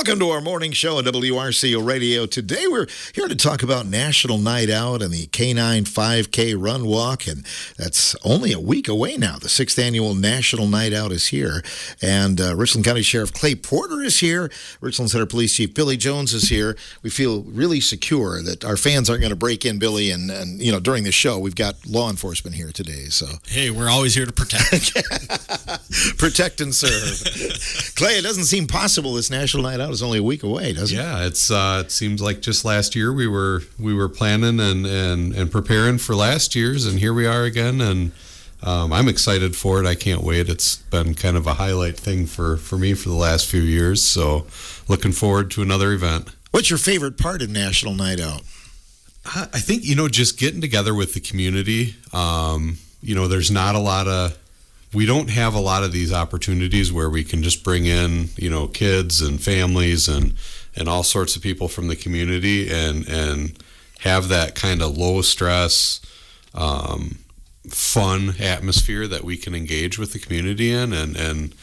Welcome to our morning show on WRCO Radio. Today we're here to talk about National Night Out and the K9 5K Run Walk, and that's only a week away now. The 6th annual National Night Out is here, and Richland County Sheriff Clay Porter is here. Richland Center Police Chief Billy Jones is here. We feel really secure that our fans aren't going to break in, Billy, and during the show we've got law enforcement here today. So hey, we're always here to protect. Protect and serve. Clay, it doesn't seem possible this National Night Out is only a week away, doesn't it? Yeah, it seems like just last year we were planning and preparing for last year's, and here we are again, and I'm excited for it. I can't wait. It's been kind of a highlight thing for me for the last few years, so looking forward to another event. What's your favorite part of National Night Out? I think, just getting together with the community. There's not a lot of... We don't have a lot of these opportunities where we can just bring in, kids and families and all sorts of people from the community and have that kind of low stress, fun atmosphere that we can engage with the community in. And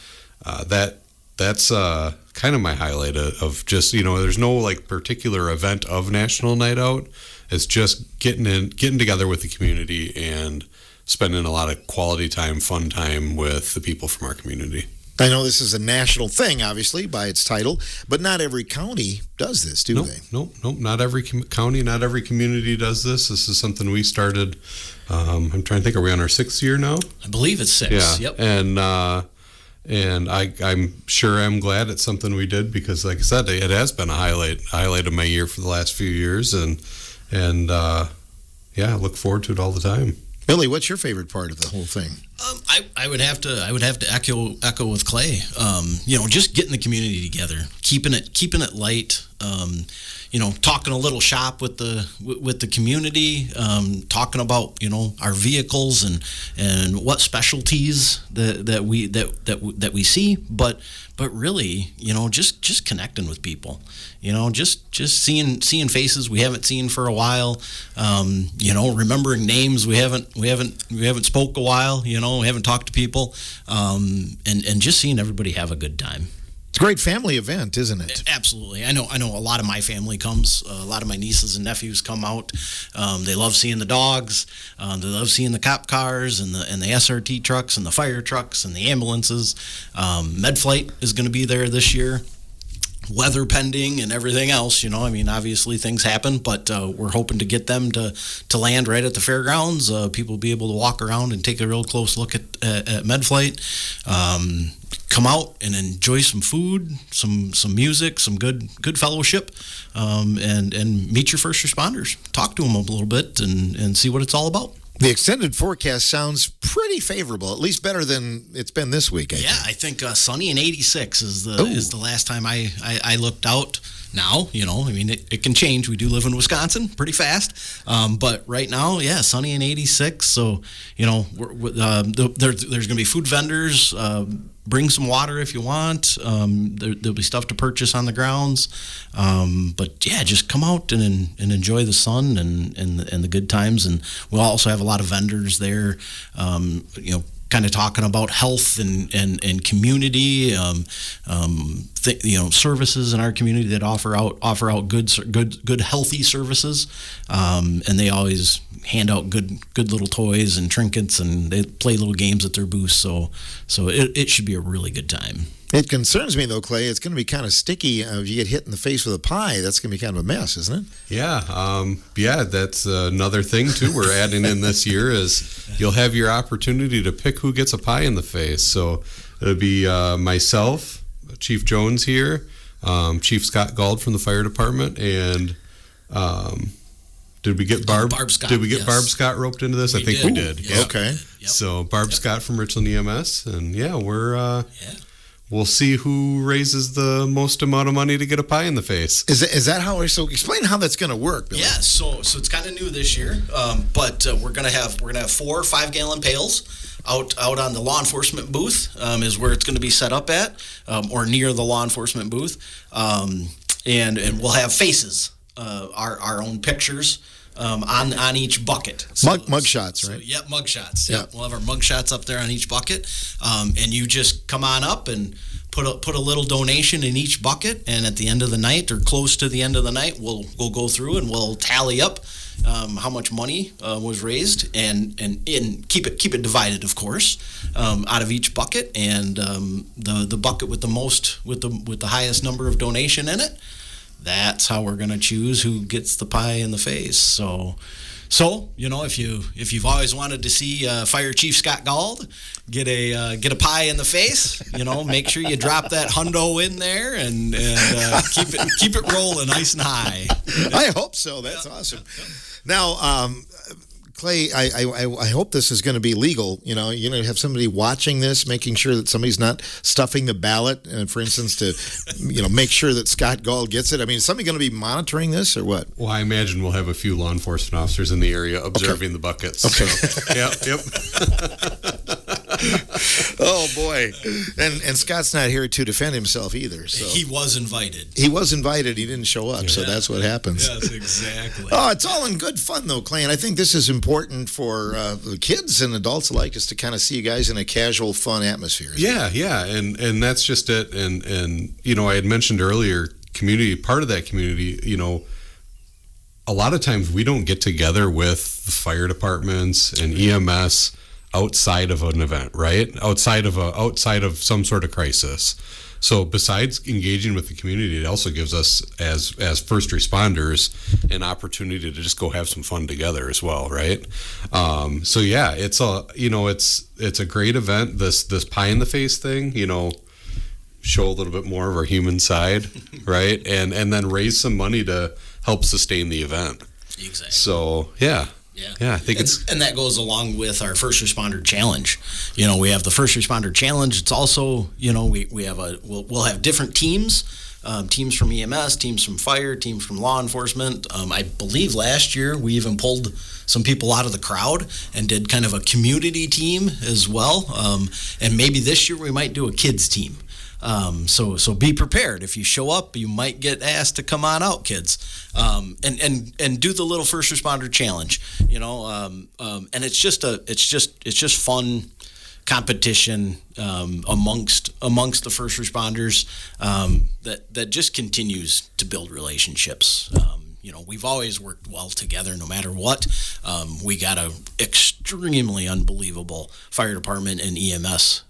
that's kind of my highlight of just, there's no like particular event of National Night Out. It's just getting together with the community and spending a lot of quality time, fun time with the people from our community. I know this is a national thing, obviously, by its title, but not every county does this, do they? Nope. Not every county, not every community does this. This is something we started, I'm trying to think, are we on our 6th year now? I believe it's 6. Yeah. Yep. And I'm glad it's something we did because, like I said, it has been a highlight of my year for the last few years, and I look forward to it all the time. Billy, what's your favorite part of the whole thing? I would have to echo with Clay. Just getting the community together, keeping it light. Talking a little shop with the community, talking about our vehicles and what specialties that we see, but really just connecting with people, just seeing faces we haven't seen for a while, remembering names we haven't spoke a while, we haven't talked to people, and just seeing everybody have a good time. It's a great family event, isn't it? Absolutely. I know a lot of my family comes. A lot of my nieces and nephews come out. They love seeing the dogs. They love seeing the cop cars and the SRT trucks and the fire trucks and the ambulances. MedFlight is going to be there this year. Weather pending and everything else, obviously things happen, but we're hoping to get them to land right at the fairgrounds. People will be able to walk around and take a real close look at MedFlight. Come out and enjoy some food, some music, some good fellowship, and meet your first responders. Talk to them a little bit and see what it's all about. The extended forecast sounds pretty favorable, at least better than it's been this week. I think sunny and 86 is the last time I looked out. Now, it can change. We do live in Wisconsin pretty fast. But right now, sunny and 86. So, there's going to be food vendors. Bring some water if you want. There'll be stuff to purchase on the grounds. But just come out and enjoy the sun and the good times. And we'll also have a lot of vendors there, kind of talking about health and community, services in our community that offer out good healthy services, and they always hand out good little toys and trinkets, and they play little games at their booth. So it should be a really good time. It concerns me, though, Clay. It's going to be kind of sticky. If you get hit in the face with a pie, that's going to be kind of a mess, isn't it? Yeah. That's another thing, too, we're adding in this year is you'll have your opportunity to pick who gets a pie in the face. So it'll be myself, Chief Jones here, Chief Scott Gauld from the fire department, and did we get Barb Scott? Did we get Barb Scott roped into this? I think we did. Yeah. Okay. Yep. So Barb Scott from Richland EMS, and we'll see who raises the most amount of money to get a pie in the face. Is that how? So explain how that's going to work, Billy. Yeah, so it's kind of new this year, but we're gonna have 4 5-gallon pails out on the law enforcement booth is where it's going to be set up at, or near the law enforcement booth, and we'll have faces, our own pictures. On each bucket. Mug shots, right? Yep, mug shots. Yep. We'll have our mug shots up there on each bucket, and you just come on up and put a little donation in each bucket, and at the end of the night or close to the end of the night, we'll go through and we'll tally up how much money was raised, and keep it divided, of course, out of each bucket, and the bucket with the most with the highest number of donation in it, that's how we're going to choose who gets the pie in the face. So if you've always wanted to see Fire Chief Scott Gauld get a pie in the face, make sure you drop that hundo in there and keep it rolling nice and high. I hope so. That's awesome. Now, Clay, I hope this is going to be legal. You're going to have somebody watching this, making sure that somebody's not stuffing the ballot, for instance, to make sure that Scott Gauld gets it. I mean, is somebody going to be monitoring this or what? Well, I imagine we'll have a few law enforcement officers in the area observing the buckets. Okay. So, yep. Oh boy, and Scott's not here to defend himself either. So he was invited. He didn't show up, so that's what happens. Yes, exactly. Oh, it's all in good fun though, Clay, and I think this is important for the kids and adults alike, is to kind of see you guys in a casual, fun atmosphere. Yeah, and that's just it. And I had mentioned earlier, community, part of that community, a lot of times we don't get together with the fire departments and EMS outside of an event, right? Outside of some sort of crisis. So besides engaging with the community, it also gives us as first responders an opportunity to just go have some fun together as well, right? So yeah, it's a great event. This pie in the face thing, show a little bit more of our human side, right? And then raise some money to help sustain the event. Exactly. So yeah. Yeah, I think and that goes along with our first responder challenge. We have the first responder challenge. It's also, we'll have different teams, teams from EMS, teams from fire, teams from law enforcement. I believe last year we even pulled some people out of the crowd and did kind of a community team as well. And maybe this year we might do a kids team. So be prepared. If you show up, you might get asked to come on out, kids, and do the little first responder challenge. And it's just fun competition amongst the first responders that just continues to build relationships. We've always worked well together no matter what. We got a extremely unbelievable fire department and EMS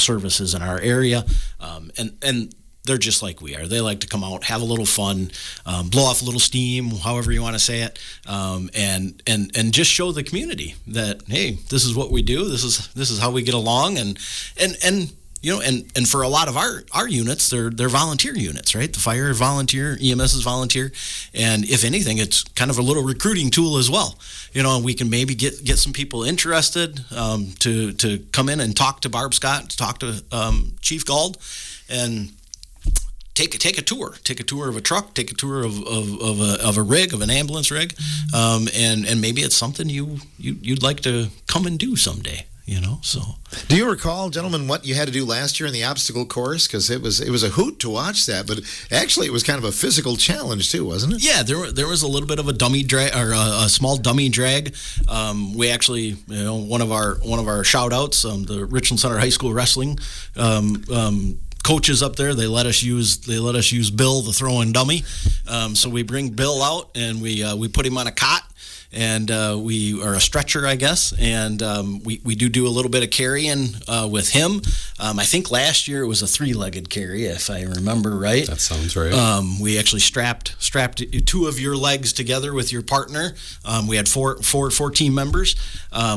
services in our area. And they're just like we are. They like to come out, have a little fun, blow off a little steam, however you want to say it, and just show the community that, hey, this is what we do. This is how we get along. And for a lot of our units, they're volunteer units, right? The fire is volunteer, EMS is volunteer, and if anything, it's kind of a little recruiting tool as well. We can maybe get some people interested to come in and talk to Barb Scott, to talk to Chief Gauld, and take a tour of a truck, take a tour of a rig, of an ambulance rig, and maybe it's something you'd like to come and do someday. So. Do you recall, gentlemen, what you had to do last year in the obstacle course? Because it was a hoot to watch that, but actually it was kind of a physical challenge too, wasn't it? Yeah, there was a little bit of a dummy drag, or a small dummy drag. We actually, one of our shout outs, the Richland Center High School wrestling coaches up there, they let us use Bill, the throw-in dummy. So we bring Bill out and we put him on a cot. And we are a stretcher, I guess, and we do a little bit of carrying with him. I think last year it was a 3-legged carry, if I remember right. That sounds right. We actually strapped 2 of your legs together with your partner. We had four team members.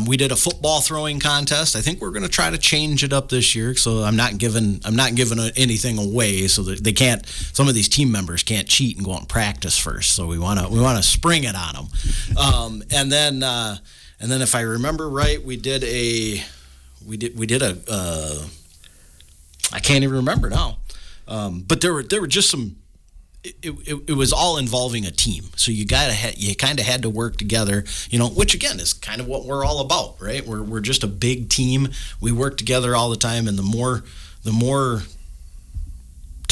We did a football throwing contest. I think we're going to try to change it up this year. So I'm not giving anything away, so that they can't. Some of these team members can't cheat and go out and practice first. So we want to spring it on them. And then if I remember right, we did a I can't even remember now. But there were just some. It was all involving a team, so you kind of had to work together, which again is kind of what we're all about, right? We're just a big team. We work together all the time, and the more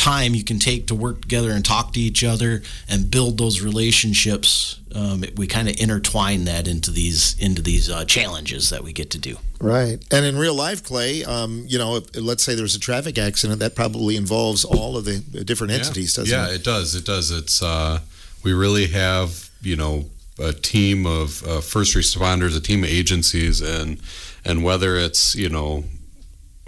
time you can take to work together and talk to each other and build those relationships, we kind of intertwine that into these challenges that we get to do. Right. And in real life, Clay, let's say there's a traffic accident, that probably involves all of the different entities, doesn't it? Yeah, it does. It does. It's we really have, a team of first responders, a team of agencies, and whether it's,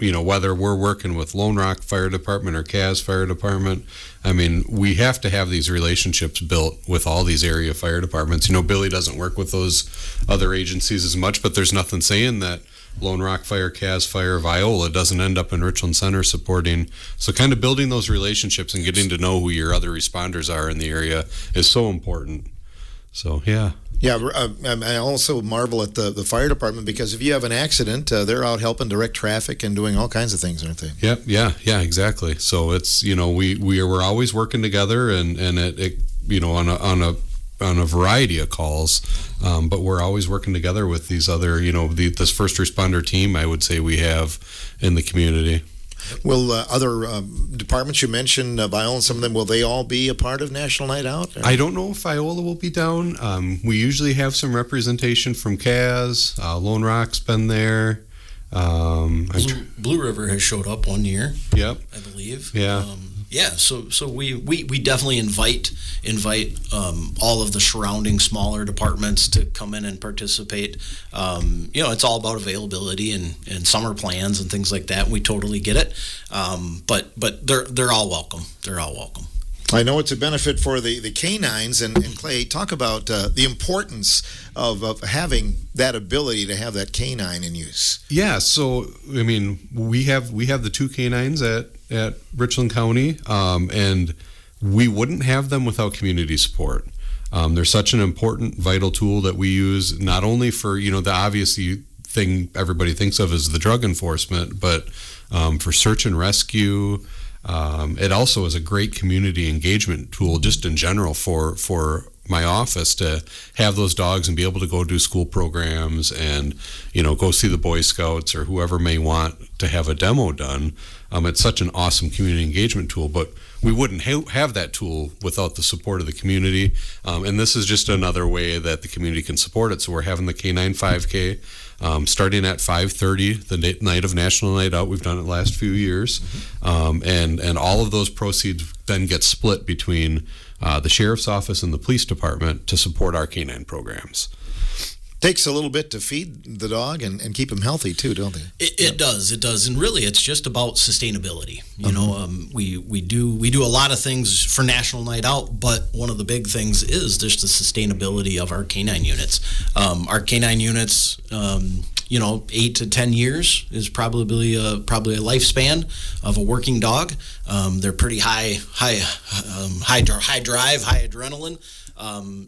whether we're working with Lone Rock Fire Department or Cass Fire Department, I mean, we have to have these relationships built with all these area fire departments. Billy doesn't work with those other agencies as much, but there's nothing saying that Lone Rock Fire, Cass Fire, Viola doesn't end up in Richland Center supporting. So kind of building those relationships and getting to know who your other responders are in the area is so important. So, yeah. Yeah, I also marvel at the fire department, because if you have an accident, they're out helping direct traffic and doing all kinds of things, aren't they? Yep, yeah, exactly. So it's, we're always working together, and it on a variety of calls, but we're always working together with these other, this first responder team, I would say, we have in the community. Will other departments, you mentioned Viola and some of them, will they all be a part of National Night Out? Or? I don't know if Viola will be down. We usually have some representation from Cass. Lone Rock's been there. Blue River has showed up one year. Yep, I believe. Yeah. So we definitely invite all of the surrounding smaller departments to come in and participate. It's all about availability and summer plans and things like that. We totally get it, but they're all welcome. They're all welcome. I know it's a benefit for the canines, and Clay, talk about the importance of having that ability to have that canine in use. Yeah, so I mean, we have the 2 canines at Richland County, and we wouldn't have them without community support. They're such an important, vital tool that we use not only for the obvious thing everybody thinks of is the drug enforcement, but for search and rescue. It also is a great community engagement tool just in general for my office to have those dogs and be able to go do school programs and go see the Boy Scouts or whoever may want to have a demo done. It's such an awesome community engagement tool, but we wouldn't have that tool without the support of the community. And this is just another way that the community can support it. So we're having the K9 5K starting at 5:30 the night of National Night Out. We've done it the last few years. And all of those proceeds then get split between the Sheriff's Office and the Police Department to support our canine programs. Takes a little bit to feed the dog and keep him healthy too, don't they? It does, and really, it's just about sustainability. We do a lot of things for National Night Out, but one of the big things is just the sustainability of our canine units. Our canine units, 8 to 10 years is probably a lifespan of a working dog. They're pretty high drive, high adrenaline.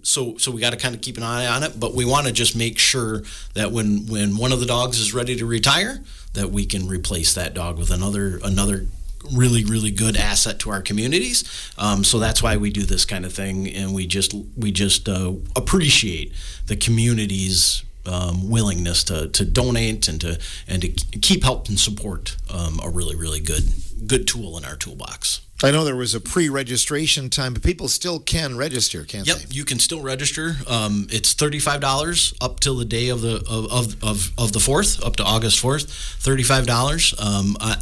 So we got to kind of keep an eye on it, but we want to just make sure that when one of the dogs is ready to retire, that we can replace that dog with another really, really good asset to our communities. So that's why we do this kind of thing, and we just appreciate the community's willingness to donate and to keep help and support a really, really good tool in our toolbox. I know there was a pre-registration time, but people still can register, can't they? Yep, you can still register. It's $35 up till the day of the 4th, up to August 4th, $35,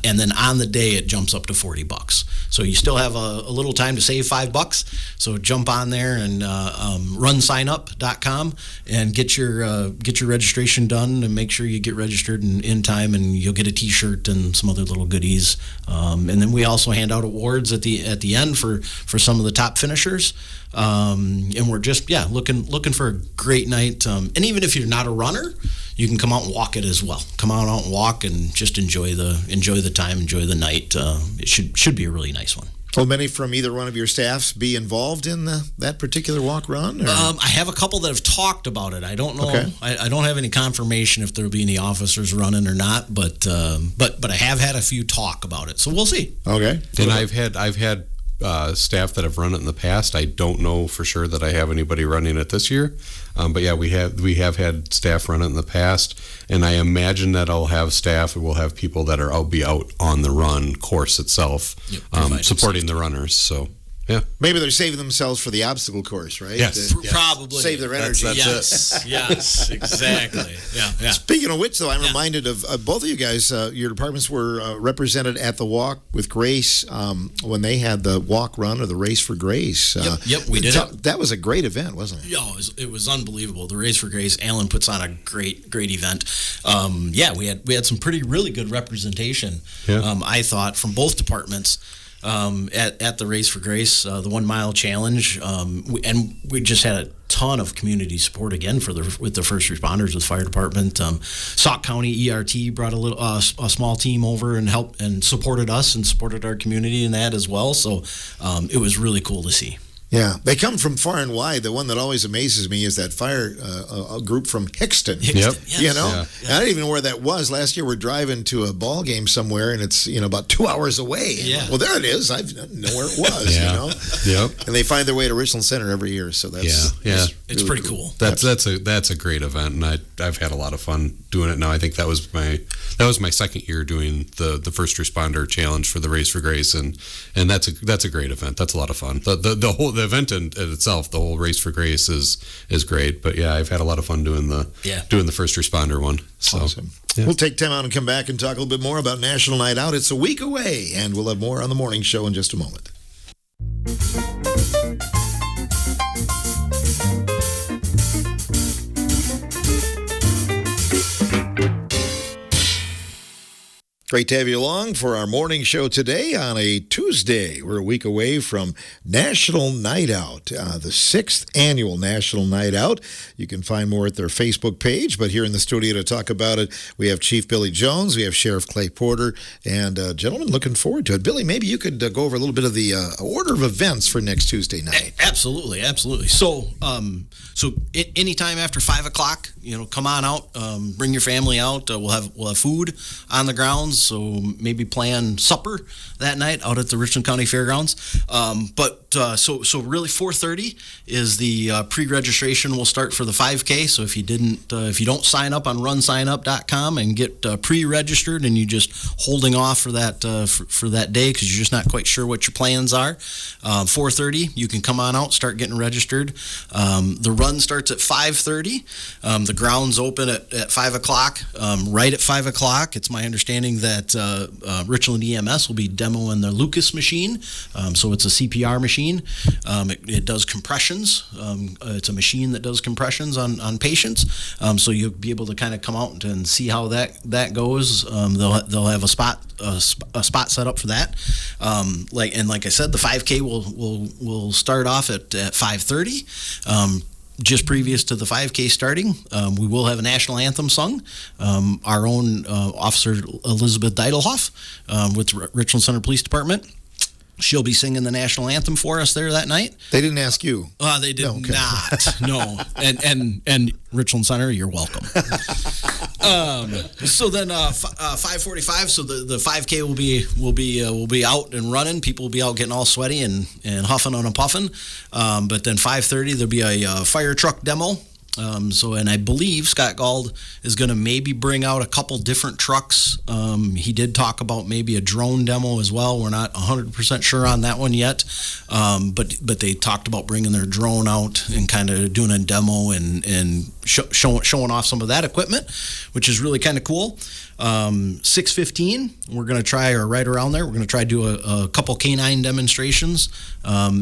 and then on the day it jumps up to $40. So you still have a little time to save $5. So jump on there and runsignup.com and get your registration done, and make sure you get registered in time, and you'll get a T-shirt and some other little goodies. And then we also hand out awards at the end for some of the top finishers, and we're just looking for a great night. And even if you're not a runner, you can come out and walk it as well. Come out and walk and just enjoy the time, enjoy the night. It should be a really nice one. Will many from either one of your staffs be involved in that particular walk run? I have a couple that have talked about it. I don't know. Okay. I don't have any confirmation if there'll be any officers running or not, but I have had a few talk about it. So we'll see. Okay. And I've had staff that have run it in the past. I don't know for sure that I have anybody running it this year, but yeah, we have had staff run it in the past, and I imagine that I'll have staff. We'll have people that I'll be out on the run course itself, supporting the runners. So. Yeah, maybe they're saving themselves for the obstacle course, right? Yes, probably save their energy. Yes, exactly. Yeah. Speaking of which, though, I'm reminded of both of you guys. Your departments were represented at the Walk with Grace when they had the walk run or the Race for Grace. Yep, we did it. That was a great event, wasn't it? Yeah, it was unbelievable. The Race for Grace, Alan puts on a great event. We had some really good representation. Yeah. I thought from both departments. At the Race for Grace, the 1 mile challenge, and we just had a ton of community support again with the first responders, with fire department. Sauk County ERT brought a small team over and helped and supported us and supported our community in that as well. So it was really cool to see. Yeah, they come from far and wide. The one that always amazes me is that fire group from Hickston. Yep. Yes. You know, I don't even know where that was. Last year, we're driving to a ball game somewhere, and it's about 2 hours away. Yeah. Well, there it is. I didn't know where it was. Yeah. You know. Yep. And they find their way to Richland Center every year. So that's It's really pretty cool. That's a great event, and I've had a lot of fun doing it now. I think that was my second year doing the first responder challenge for the Race for Grace, and that's a great event. That's a lot of fun. The event in itself, the whole Race for Grace is great. But yeah, I've had a lot of fun doing the first responder one. So awesome. Yeah. We'll take time out and come back and talk a little bit more about National Night Out. It's a week away, and we'll have more on the morning show in just a moment. Great to have you along for our morning show today on a Tuesday. We're a week away from National Night Out, the 6th annual National Night Out. You can find more at their Facebook page, but here in the studio to talk about it, we have Chief Billy Jones, we have Sheriff Clay Porter, and gentlemen, looking forward to it. Billy, maybe you could go over a little bit of the order of events for next Tuesday night. Absolutely. So anytime after 5 o'clock, come on out, bring your family out. We'll have food on the grounds. So maybe plan supper that night out at the Richland County Fairgrounds. So really 4:30 is the pre-registration will start for the 5K. So if you don't sign up on runsignup.com and get pre-registered and you just holding off for that for that day because you're just not quite sure what your plans are, 4:30 you can come on out, start getting registered. The run starts at 5:30. The grounds open at 5 o'clock. Right at 5 o'clock, it's my understanding that Richland EMS will be demoing the Lucas machine. So it's a CPR machine. It does compressions. It's a machine that does compressions on patients. So you'll be able to kind of come out and see how that goes. They'll have a spot set up for that. Like I said, the 5K will start off at 5:30. Just previous to the 5K starting, we will have a national anthem sung. Our own Officer Elizabeth Deidelhoff with Richland Center Police Department. She'll be singing the national anthem for us there that night. They didn't ask you. They did not. No. And Richland Center, you're welcome. So then 5:45. So the 5K will be out and running. People will be out getting all sweaty and huffing on and puffing. But then 5:30 there'll be a fire truck demo. And I believe Scott Gald is going to maybe bring out a couple different trucks. He did talk about maybe a drone demo as well. We're not 100% sure on that one yet. But they talked about bringing their drone out and kind of doing a demo and showing off some of that equipment, which is really kind of cool. 6:15, we're going to try, or right around there, we're going to try to do a couple canine demonstrations,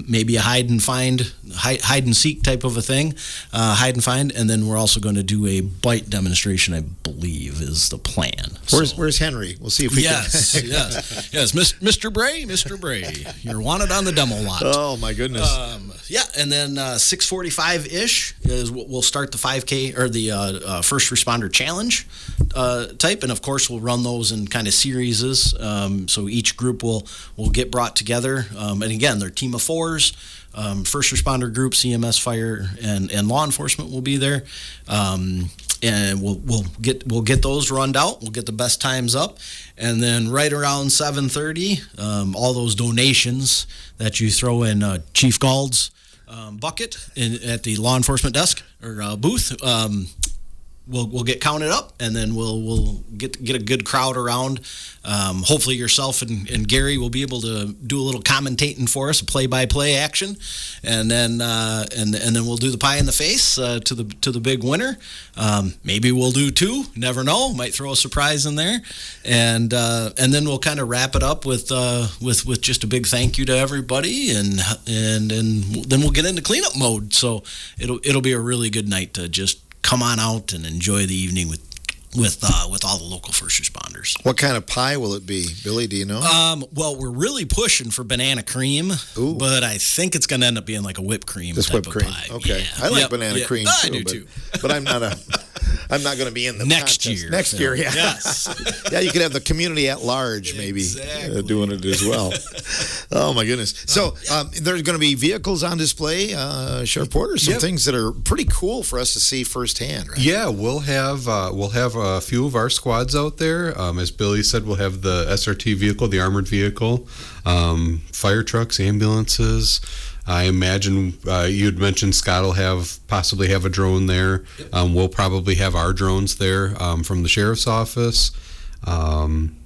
maybe a hide and seek type of a thing, hide and find, and then we're also going to do a bite demonstration, I believe, is the plan. Where's Henry? We'll see if we can. Yes, Mr. Bray, you're wanted on the demo lot. Oh my goodness. And then 6:45-ish is we'll start the 5K or the first responder challenge type, and of course we'll run those in kind of series. So each group will get brought together, and again they're team of fours. First responder group, CMS, fire, and law enforcement will be there. and we'll get those runned out. We'll get the best times up, and then right around 7:30, all those donations that you throw in Chief Gald's bucket at the law enforcement desk or booth. We'll get counted up, and then we'll get a good crowd around. Hopefully, yourself and Gary will be able to do a little commentating for us, a play-by-play action, and then we'll do the pie in the face to the big winner. Maybe we'll do two. Never know. Might throw a surprise in there, and then we'll kind of wrap it up with just a big thank you to everybody, and then we'll get into cleanup mode. So it'll be a really good night to just come on out and enjoy the evening with all the local first responders. What kind of pie will it be, Billy? Do you know? Well, we're really pushing for banana cream, but I think it's going to end up being like a whipped cream. Just whipped cream. Pie. Okay, Yeah. I like banana cream too. I do too. But I'm not going to be in the next contest. year. Next year, yeah. Yes. Yeah, you could have the community at large maybe doing it as well. Oh my goodness! So there's going to be vehicles on display, Sheriff Porter. Some things that are pretty cool for us to see firsthand, right? Yeah, we'll have a few of our squads out there. As Billy said, we'll have the SRT vehicle, the armored vehicle, fire trucks, ambulances. I imagine you'd mentioned Scott will possibly have a drone there. We'll probably have our drones there from the sheriff's office.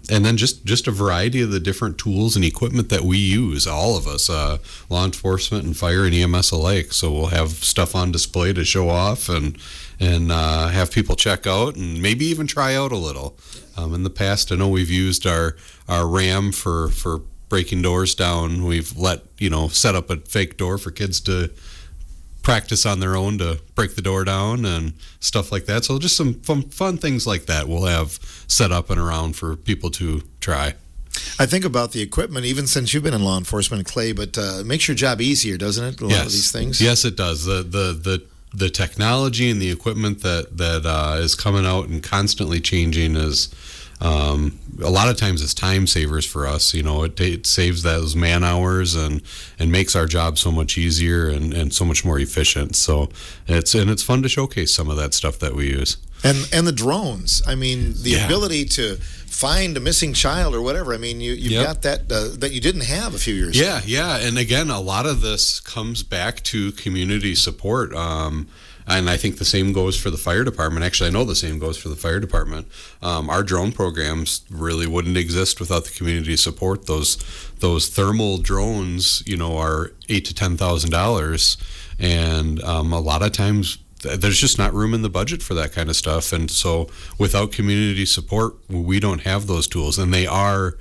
And then just a variety of the different tools and equipment that we use, all of us, law enforcement and fire and EMS alike. So we'll have stuff on display to show off and have people check out and maybe even try out a little. In the past, I know we've used our RAM for breaking doors down. We've set up a fake door for kids to practice on their own to break the door down and stuff like that. So just some fun things like that we'll have set up and around for people to try. I think about the equipment, even since you've been in law enforcement, Clay, but it makes your job easier, doesn't it? A lot of these things. Yes, it does. The technology and the equipment that is coming out and constantly changing is a lot of times it's time savers for us. It saves those man hours and makes our job so much easier and so much more efficient. So it's fun to showcase some of that stuff that we use. And the drones. I mean, the ability to find a missing child or whatever. I mean, you've got that you didn't have a few years ago. Yeah. And again, a lot of this comes back to community support. And I think the same goes for the fire department. Actually, I know the same goes for the fire department. Our drone programs really wouldn't exist without the community support. Those thermal drones, are $8,000 to $10,000, and a lot of times there's just not room in the budget for that kind of stuff. And so, without community support, we don't have those tools, and they are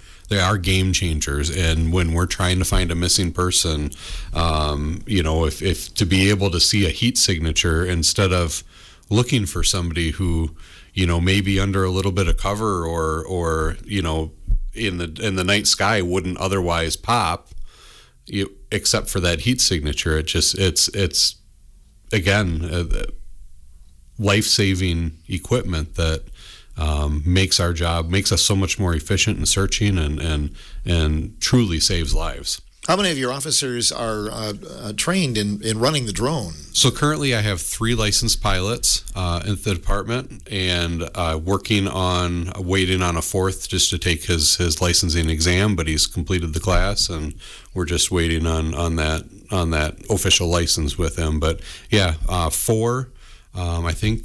game changers. And when we're trying to find a missing person, if to be able to see a heat signature instead of looking for somebody who, may be under a little bit of cover or in the night sky wouldn't otherwise pop, except for that heat signature, it's again life-saving equipment that makes us so much more efficient in searching and truly saves lives. How many of your officers are trained in running the drone? So currently I have 3 licensed pilots in the department, and waiting on a 4th just to take his licensing exam, but he's completed the class, and we're just waiting on that official license with him. But 4, I think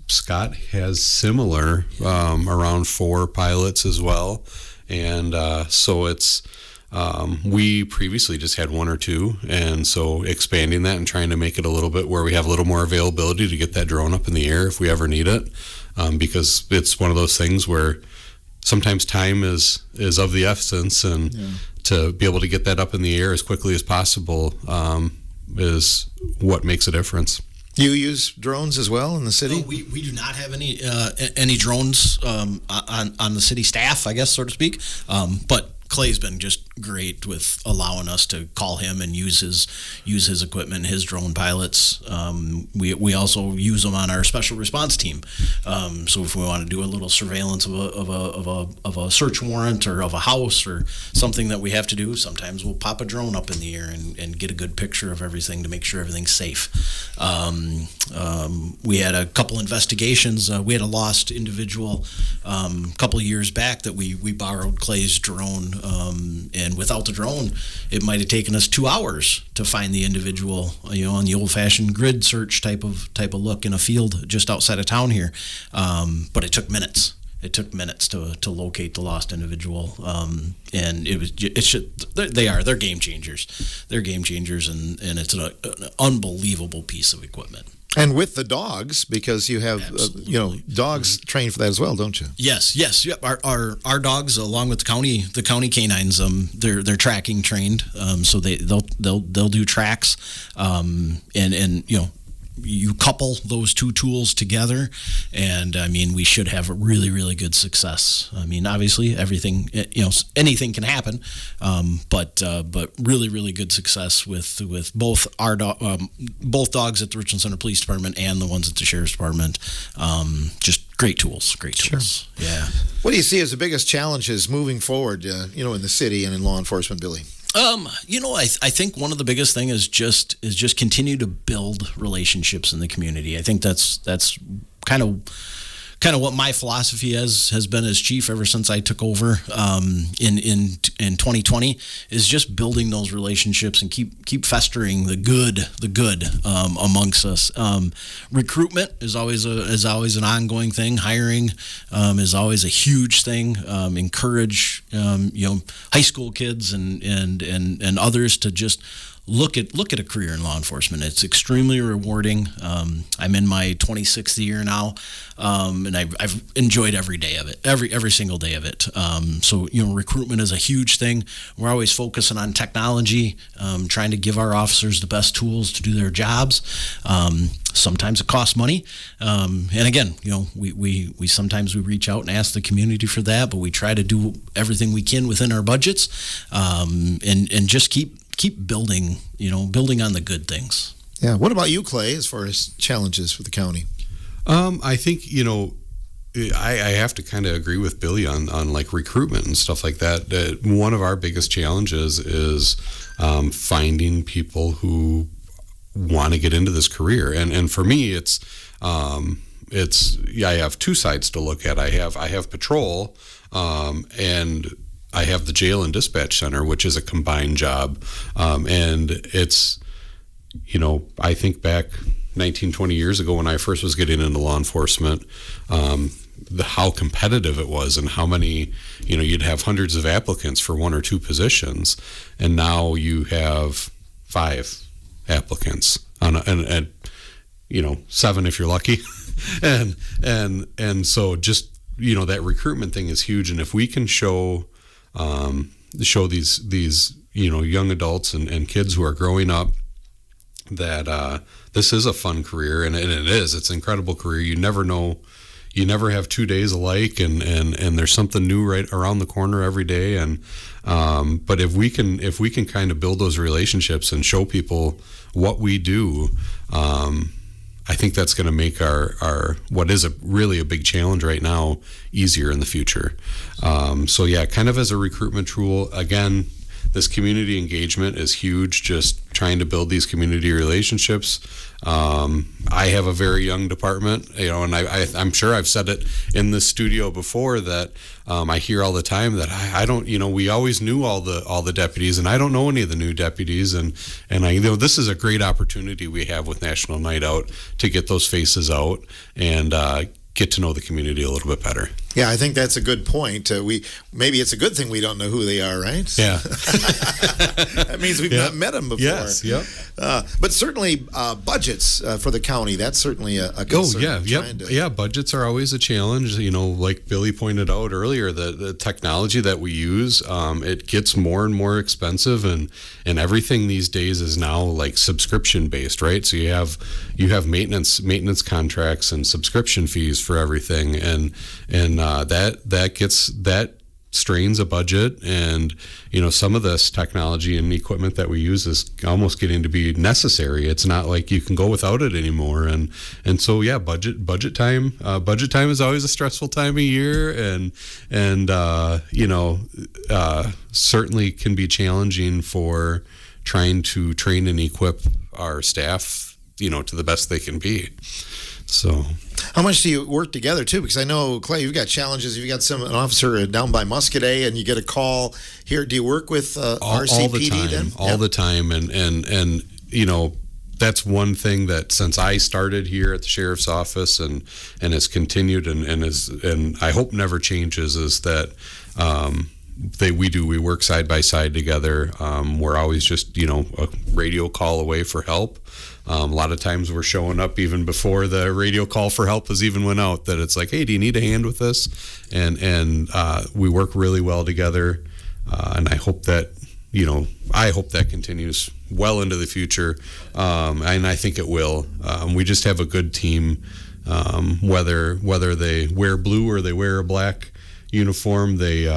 Scott has similar, around 4 pilots as well. And so it's, we previously just had 1 or 2. And so expanding that and trying to make it a little bit where we have a little more availability to get that drone up in the air if we ever need it. Because it's one of those things where sometimes time is of the essence, and to be able to get that up in the air as quickly as possible is what makes a difference. Do you use drones as well in the city? No, we do not have any drones on the city staff, I guess, so to speak. But Clay's been just great with allowing us to call him and use his equipment, his drone pilots. We also use them on our special response team. So if we want to do a little surveillance of a search warrant or of a house or something that we have to do, sometimes we'll pop a drone up in the air and get a good picture of everything to make sure everything's safe. We had a couple investigations. We had a lost individual a couple of years back that we borrowed Clay's drone, and without the drone, it might have taken us 2 hours to find the individual. On the old-fashioned grid search type of look in a field just outside of town here, but it took minutes. It took minutes to locate the lost individual, and they're game changers. They're game changers, and it's an unbelievable piece of equipment. And with the dogs, because you have dogs trained for that as well, don't you? Yes. Yep. Our dogs, along with the county canines, they're tracking trained, so they'll do tracks, and you couple those two tools together, and I mean, we should have a really, really good success. I mean, obviously, anything can happen, but really, really good success with both both dogs at the Richland Center Police Department and the ones at the Sheriff's Department. Just great tools. Sure. Yeah. What do you see as the biggest challenges moving forward, in the city and in law enforcement, Billy? I think one of the biggest thing is just continue to build relationships in the community. I think that's kind of what my philosophy has been as chief ever since I took over in 2020, is just building those relationships and keep festering the good amongst us. Recruitment is always an ongoing thing. Hiring is always a huge thing. Encourage high school kids and others to just look at a career in law enforcement. It's extremely rewarding. I'm in my 26th year now, and I've enjoyed every day of it, every single day of it. So recruitment is a huge thing. We're always focusing on technology, trying to give our officers the best tools to do their jobs. Sometimes it costs money, and again, we sometimes reach out and ask the community for that, but we try to do everything we can within our budgets, and just keep building on the good things. Yeah. What about you, Clay, as far as challenges for the county? I think, I have to kind of agree with Billy on like recruitment and stuff like that. One of our biggest challenges is finding people who want to get into this career. And for me, I have two sides to look at. I have patrol, and I have the jail and dispatch center, which is a combined job. And it's, I think back 19, 20 years ago when I first was getting into law enforcement, how competitive it was and how many, you'd have hundreds of applicants for one or two positions. And now you have 5 applicants and 7 if you're lucky. and so just, that recruitment thing is huge. And if we can show these young adults and kids who are growing up that this is a fun career, and it is. It's an incredible career. You never know. You never have 2 days alike, and there's something new right around the corner every day. And but if we can kind of build those relationships and show people what we do, I think that's going to make our what is really a big challenge right now easier in the future. So yeah, kind of as a recruitment tool, again, this community engagement is huge, just trying to build these community relationships. I have a very young department, and I'm sure I've said it in this studio before that I hear all the time that I don't, we always knew all the deputies, and I don't know any of the new deputies, and I this is a great opportunity we have with National Night Out to get those faces out and get to know the community a little bit better. Yeah, I think that's a good point. Maybe it's a good thing we don't know who they are, right? Yeah. That means we've not met them before. Yes, yep. But certainly budgets for the county, that's certainly a concern. Oh, yeah, yep. Yeah, budgets are always a challenge. Like Billy pointed out earlier, the technology that we use, it gets more and more expensive, and everything these days is now like subscription based, right? So you have maintenance contracts and subscription fees for everything, and that strains a budget, and some of this technology and equipment that we use is almost getting to be necessary. It's not like you can go without it anymore, and so budget time is always a stressful time of year, and certainly can be challenging for trying to train and equip our staff to the best they can be. So, how much do you work together too? Because I know, Clay, you've got challenges. You've got an officer down by Muscadet, and you get a call here. Do you work with RCPD then? All the time, and that's one thing that since I started here at the sheriff's office and has continued and I hope never changes, is that we work side by side together. We're always just a radio call away for help. A lot of times we're showing up even before the radio call for help has even went out, that it's like, hey, do you need a hand with this? And we work really well together. And I hope that continues well into the future. And I think it will. We just have a good team. Whether they wear blue or they wear a black uniform, they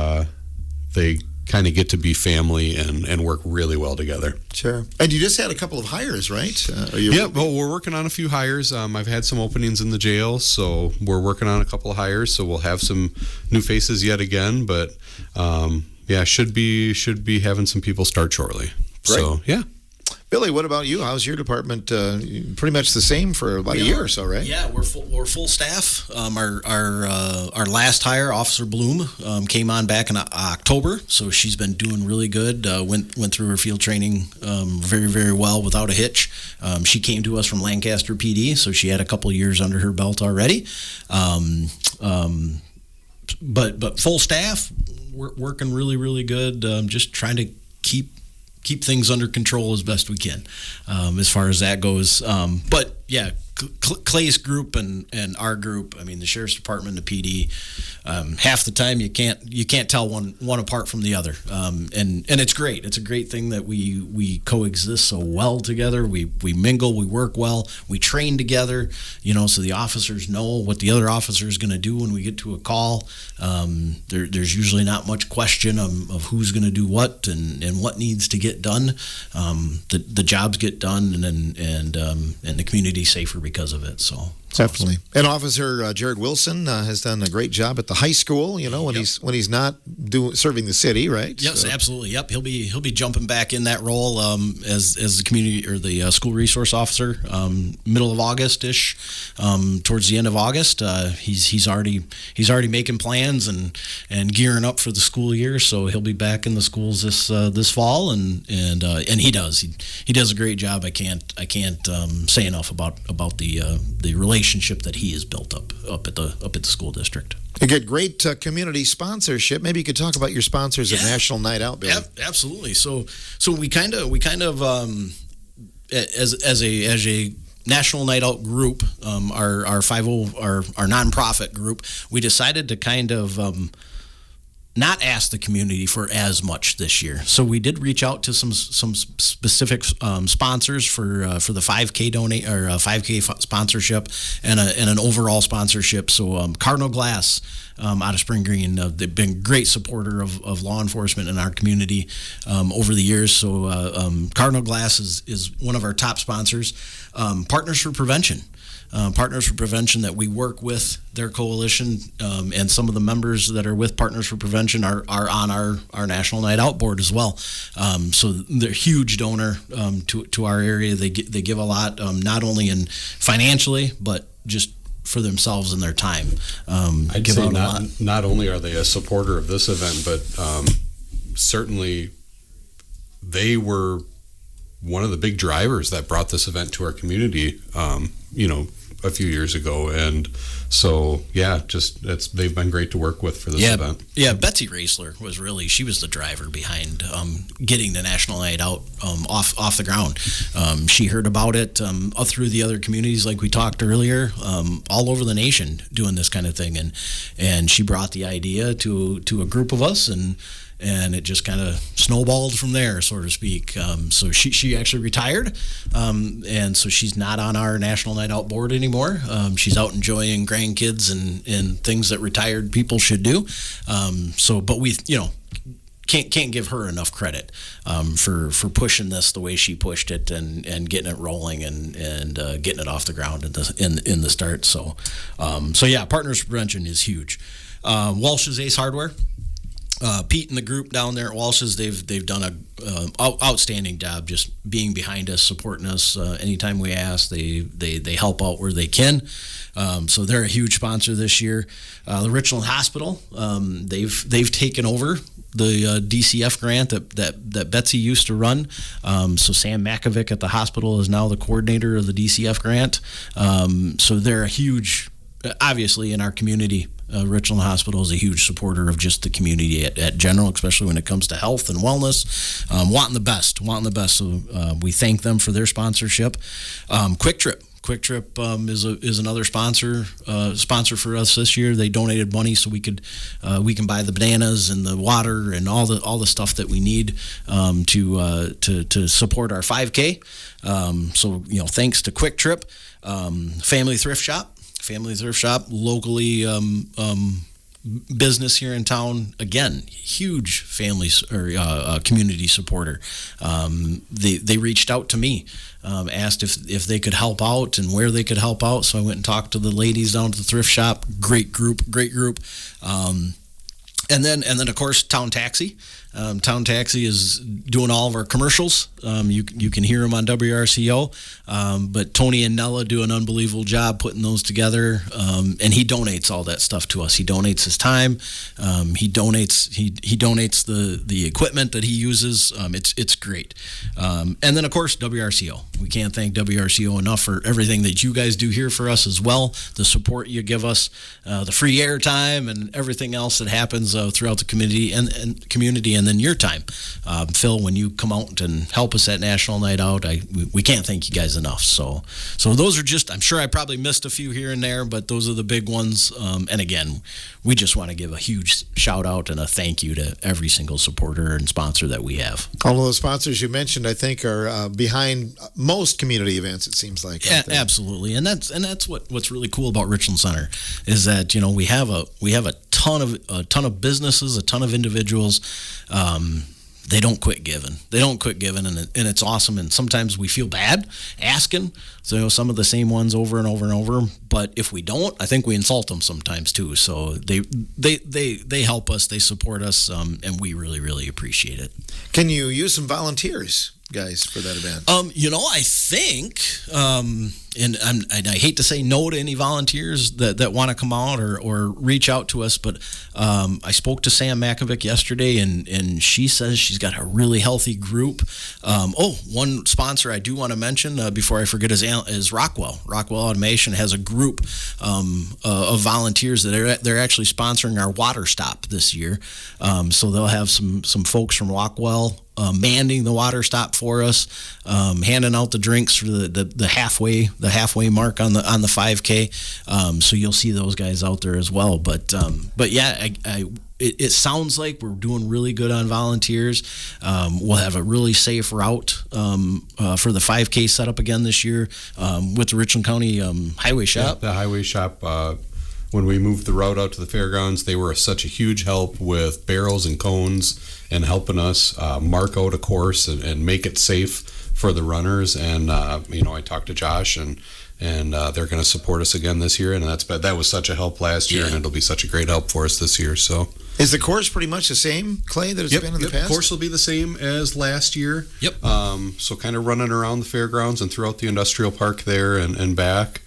kind of get to be family and work really well together. Sure. And you just had a couple of hires, right? Well, we're working on a few hires. I've had some openings in the jail, so we're working on a couple of hires. So we'll have some new faces yet again, but should be having some people start shortly. Great. So yeah. Billy, what about you? How's your department? Pretty much the same for about a year or so, right? Yeah, we're full staff. Our last hire, Officer Bloom, came on back in October, so she's been doing really good. Went through her field training very, very well without a hitch. She came to us from Lancaster PD, so she had a couple of years under her belt already. But full staff, we're working really, really good. Just trying to keep things under control as best we can, as far as that goes. But yeah, Clay's group and our group, I mean, the sheriff's department, the PD, half the time you can't tell one apart from the other. And it's great. It's a great thing that we coexist so well together. We mingle, we work well, we train together, so the officers know what the other officer is going to do when we get to a call. There's usually not much question of who's going to do what and what needs to get done. The jobs get done, and the community's safer because of it. So definitely. And Officer Jared Wilson has done a great job at the high school. When he's not serving the city, right? Yes, so. Absolutely. Yep, he'll be jumping back in that role as the community or the school resource officer. Middle of August-ish, towards the end of August, he's already making plans and gearing up for the school year. So he'll be back in the schools this fall, and he does a great job. I can't say enough about the relationship that he has built up at the school district. You get great community sponsorship. Maybe you could talk about your sponsors at National Night Out, Bill. Absolutely. So we kind of as a National Night Out group, our 50 our nonprofit group, we decided to kind of not ask the community for as much this year. So we did reach out to some specific sponsors for the 5K 5K sponsorship and an overall sponsorship. So Cardinal Glass out of Spring Green, they've been a great supporter of law enforcement in our community over the years. So Cardinal Glass is one of our top sponsors. Partners for Prevention. Partners for Prevention, that we work with their coalition, and some of the members that are with Partners for Prevention are on our National Night Out board as well. So they're a huge donor to our area. They give a lot, not only in financially, but just for themselves and their time. I'd give say not only are they a supporter of this event, but certainly they were one of the big drivers that brought this event to our community, a few years ago. And so, they've been great to work with for this event. Yeah, Betsy Raisler she was the driver behind getting the National Night Out off the ground. She heard about it through the other communities, like we talked earlier, all over the nation doing this kind of thing. And she brought the idea to a group of us, and and it just kind of snowballed from there, so to speak. So she actually retired, and so she's not on our National Night Out board anymore. She's out enjoying grandkids and things that retired people should do. But we, can't give her enough credit for pushing this the way she pushed it and getting it rolling and getting it off the ground in the start. So yeah, Partners Prevention is huge. Walsh's Ace Hardware. Pete and the group down there at Walsh's, they've done a outstanding job just being behind us, supporting us anytime we ask. They help out where they can. So they're a huge sponsor this year. The Richland Hospital, they've taken over the DCF grant that Betsy used to run. So Sam Makovic at the hospital is now the coordinator of the DCF grant. So they're a huge, obviously in our community. Richland Hospital is a huge supporter of just the community at general, especially when it comes to health and wellness, wanting the best. So we thank them for their sponsorship. Quick Trip is another sponsor for us this year. They donated money so we can buy the bananas and the water and all the stuff that we need to support our 5K. So thanks to Quick Trip, Family Thrift Shop, locally business here in town. Again, huge families or community supporter. They reached out to me, asked if they could help out and where they could help out. So I went and talked to the ladies down at the thrift shop. Great group. And then of course Town Taxi. Town Taxi is doing all of our commercials. You can hear them on WRCO. But Tony and Nella do an unbelievable job putting those together. And he donates all that stuff to us. He donates his time. He donates the equipment that he uses. It's great. And then of course WRCO. We can't thank WRCO enough for everything that you guys do here for us as well. The support you give us, the free airtime, and everything else that happens throughout the community and then your time, Phil, when you come out and help us at National Night Out. We can't thank you guys enough. So those are just, I'm sure I probably missed a few here and there, but those are the big ones. And again, we just want to give a huge shout out and a thank you to every single supporter and sponsor that we have. All of those sponsors you mentioned, I think, are behind most community events, it seems like. Yeah, absolutely. And that's what's really cool about Richland Center is that, we have a ton of businesses, a ton of individuals. They don't quit giving. And it's awesome. And sometimes we feel bad asking, some of the same ones over and over and over. But if we don't, I think we insult them sometimes too. So they help us, they support us, and we really, really appreciate it. Can you use some volunteers, guys, for that event? I think, and I hate to say no to any volunteers that want to come out or reach out to us, but I spoke to Sam Makovic yesterday, and she says she's got a really healthy group. One sponsor I do want to mention before I forget is Rockwell. Rockwell Automation has a group of volunteers that they're actually sponsoring our water stop this year. So they'll have some folks from Rockwell manning the water stop for us, handing out the drinks for the halfway mark on the 5K. So you'll see those guys out there as well. But yeah, it sounds like we're doing really good on volunteers. We'll have a really safe route for the 5K setup again this year with the Richland County Highway Shop. Yeah, the Highway Shop. When we moved the route out to the fairgrounds, they were such a huge help with barrels and cones and helping us mark out a course and make it safe for the runners. And I talked to Josh, and they're going to support us again this year. And that was such a help last year, and it'll be such a great help for us this year. So, is the course pretty much the same, Clay, that it's been in the past? The course will be the same as last year. Yep. So kind of running around the fairgrounds and throughout the industrial park there and back.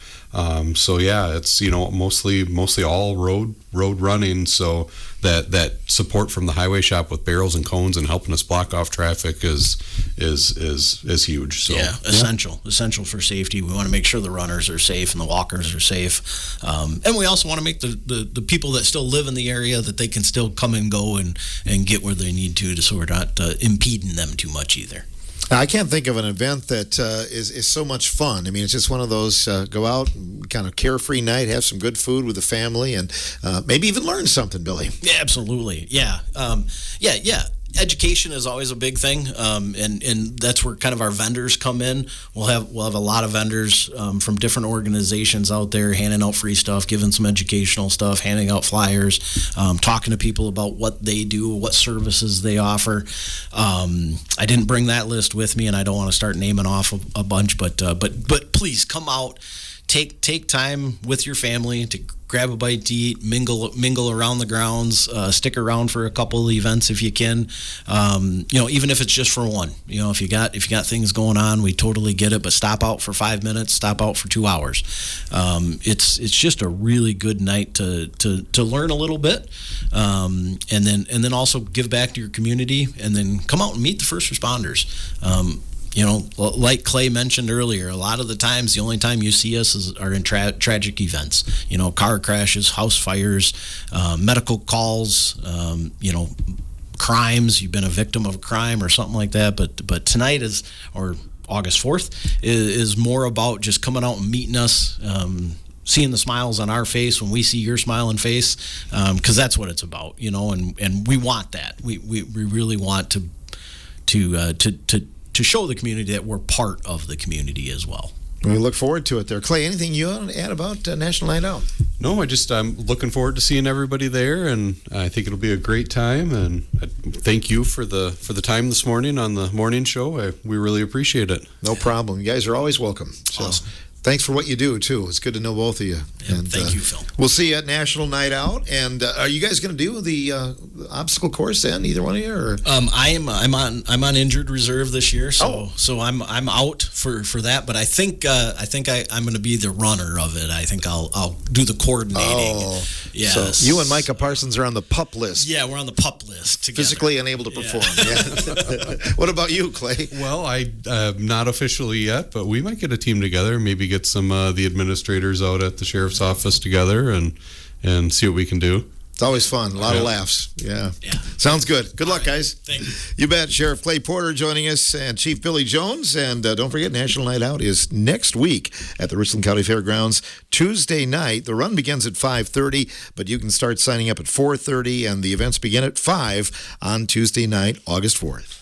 So yeah, it's mostly all road running. So that support from the Highway Shop with barrels and cones and helping us block off traffic is huge. So essential for safety. We want to make sure the runners are safe and the walkers are safe, and we also want to make the people that still live in the area that they can still come and go and get where they need to so we're not impeding them too much either. I can't think of an event that is so much fun. I mean, it's just one of those go out, kind of carefree night, have some good food with the family, and maybe even learn something, Billy. Yeah, absolutely. Yeah. Yeah. Education is always a big thing, and that's where kind of our vendors come in. We'll have a lot of vendors from different organizations out there handing out free stuff, giving some educational stuff, handing out flyers, talking to people about what they do, what services they offer. I didn't bring that list with me, and I don't want to start naming off a bunch, but please come out. Take time with your family to grab a bite to eat, mingle around the grounds, stick around for a couple of events if you can. Even if it's just for one. If you got things going on, we totally get it. But stop out for 5 minutes, stop out for 2 hours. It's just a really good night to learn a little bit, and then also give back to your community, and then come out and meet the first responders. Like Clay mentioned earlier, a lot of the times, the only time you see us are in tragic events. Car crashes, house fires, medical calls, crimes. You've been a victim of a crime or something like that. But tonight or August 4th, is more about just coming out and meeting us, seeing the smiles on our face when we see your smiling face, because that's what it's about, and we want that. We really want to show the community that we're part of the community as well. We look forward to it there. Clay, anything you want to add about National Night Out? No, I'm looking forward to seeing everybody there, and I think it'll be a great time. And I thank you for the time this morning on the morning show. We really appreciate it. No problem. You guys are always welcome. So. Awesome. Thanks for what you do, too. It's good to know both of you. And thank you, Phil. We'll see you at National Night Out. And are you guys going to do the obstacle course then, either one of you? Or? I'm on injured reserve this year, so I'm out for that. But I think I'm going to be the runner of it. I think I'll do the coordinating. Oh, yeah. So you and Micah Parsons are on the PUP list. Yeah, we're on the PUP list together. Physically unable to perform. Yeah. What about you, Clay? Well, I'm not officially yet, but we might get a team together. Maybe get some the administrators out at the sheriff's office together and see what we can do. It's always fun. A lot of laughs. Yeah. Sounds good. Good luck, guys. Thank you. You bet. Sheriff Clay Porter joining us, and Chief Billy Jones. And don't forget, National Night Out is next week at the Richland County Fairgrounds, Tuesday night. The run begins at 5:30, but you can start signing up at 4:30, and the events begin at 5 on Tuesday night, August 4th.